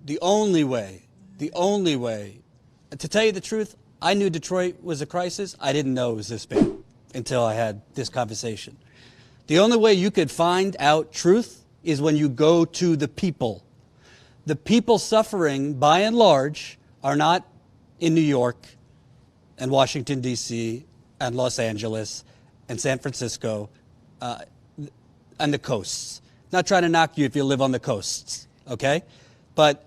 the only way, to tell you the truth, I knew Detroit was a crisis. I didn't know it was this bad until I had this conversation. The only way you could find out truth is when you go to the people. The people suffering, by and large, are not in New York and Washington, D.C., and Los Angeles and San Francisco and the coasts. Not trying to knock you if you live on the coasts, okay? But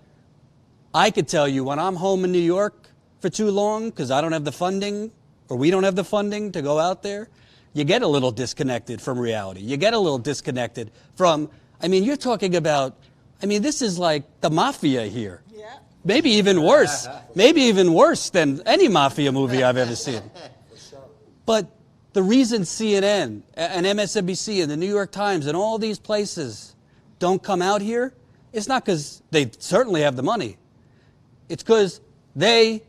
I could tell you when I'm home in New York for too long because I don't have the funding or we don't have the funding to go out there, you get a little disconnected from reality. You get a little disconnected from, I mean, you're talking about, I mean, this is like the mafia here. Yeah. Maybe even worse. Maybe even worse than any mafia movie I've ever seen. But the reason CNN and MSNBC and the New York Times and all these places don't come out here, it's not because they certainly have the money. It's because they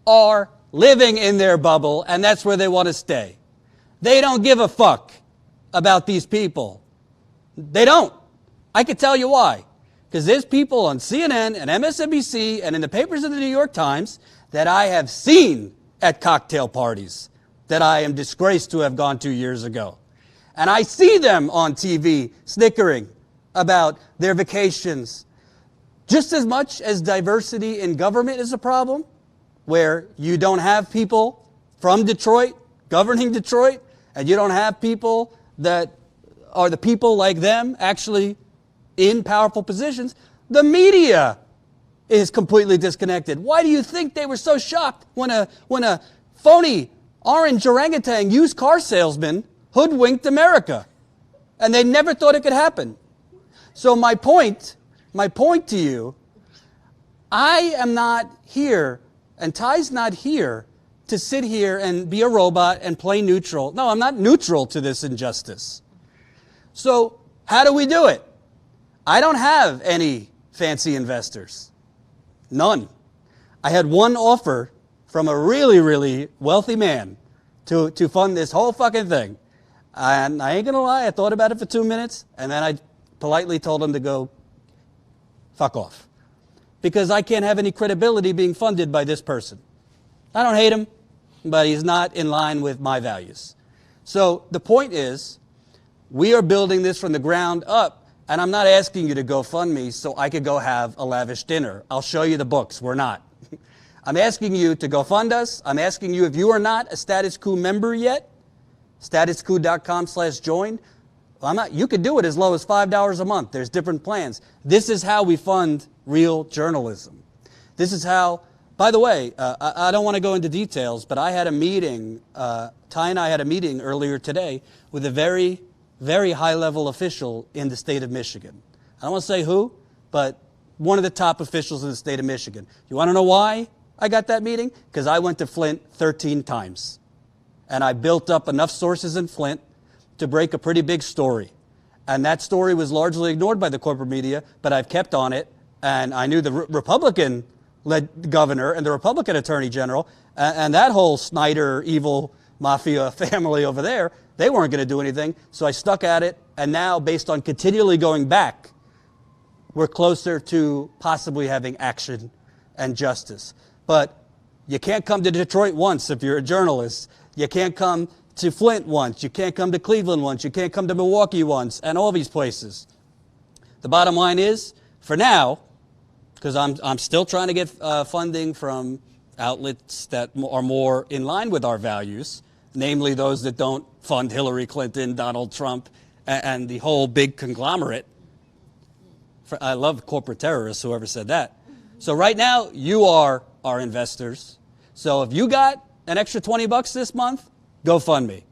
are living in their bubble and that's where they want to stay. They don't give a fuck about these people. They don't. I can tell you why. Because there's people on CNN and MSNBC and in the papers of the New York Times that I have seen at cocktail parties that I am disgraced to have gone to years ago. And I see them on TV snickering about their vacations. Just as much as diversity in government is a problem, where you don't have people from Detroit governing Detroit, and you don't have people that are the people like them actually in powerful positions, the media is completely disconnected. Why do you think they were so shocked when a phony orange orangutan used car salesman hoodwinked America? And they never thought it could happen. So my point to you, I am not here, and Ty's not here to sit here and be a robot and play neutral. No, I'm not neutral to this injustice. So how do we do it? I don't have any fancy investors. None. I had one offer from a really, really wealthy man to fund this whole fucking thing. And I ain't gonna lie, I thought about it for 2 minutes, and then I politely told him to go fuck off. Because I can't have any credibility being funded by this person. I don't hate him, but he's not in line with my values. So the point is, we are building this from the ground up, and I'm not asking you to go fund me so I could go have a lavish dinner. I'll show you the books. We're not. I'm asking you to go fund us. I'm asking you, if you are not a Status Coup member yet, statuscoup.com/join. You could do it as low as $5 a month. There's different plans. This is how we fund real journalism. This is how, by the way, I don't want to go into details, but I had a meeting, Ty and I had a meeting earlier today with a very, very high-level official in the state of Michigan. I don't want to say who, but one of the top officials in the state of Michigan. You want to know why I got that meeting? Because I went to Flint 13 times. And I built up enough sources in Flint to break a pretty big story. And that story was largely ignored by the corporate media, but I've kept on it. And I knew the Republican-led governor and the Republican attorney general and that whole Snyder evil mafia family over there, they weren't going to do anything. So I stuck at it. And now, based on continually going back, we're closer to possibly having action and justice. But you can't come to Detroit once if you're a journalist. You can't come to Flint once. You can't come to Cleveland once. You can't come to Milwaukee once, and all these places. The bottom line is, for now, because I'm still trying to get funding from outlets that are more in line with our values, namely those that don't fund Hillary Clinton, Donald Trump, and the whole big conglomerate. I love corporate terrorists, whoever said that. So right now, you are our investors. So if you got an extra $20 this month, go fund me.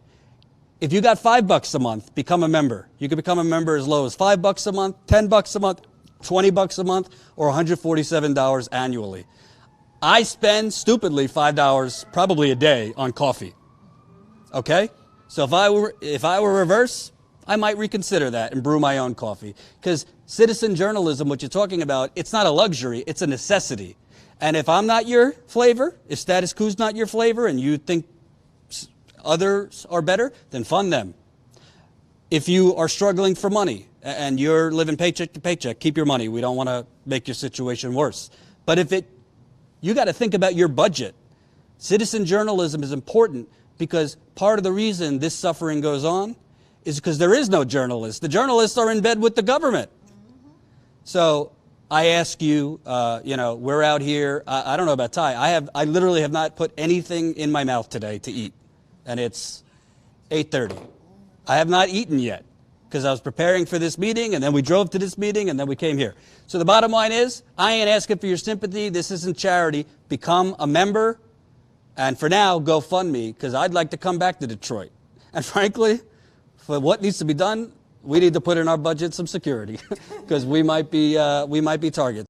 If you got $5 a month, become a member. You can become a member as low as $5 a month, $10 a month, $20 a month, or $147 annually. I spend, stupidly, $5 probably a day on coffee. Okay? So if I were reverse, I might reconsider that and brew my own coffee. Because citizen journalism, what you're talking about, it's not a luxury, it's a necessity. And if I'm not your flavor, if Status Quo's not your flavor and you think others are better, then fund them. If you are struggling for money and you're living paycheck to paycheck, keep your money. We don't want to make your situation worse. But you got to think about your budget. Citizen journalism is important because part of the reason this suffering goes on is because there is no journalists. The journalists are in bed with the government. So I ask you, we're out here. I don't know about Ty. I literally have not put anything in my mouth today to eat, and it's 8:30. I have not eaten yet because I was preparing for this meeting, and then we drove to this meeting, and then we came here. So the bottom line is, I ain't asking for your sympathy. This isn't charity. Become a member, and for now, go fund me because I'd like to come back to Detroit. And frankly, for what needs to be done, we need to put in our budget some security because we might be targets.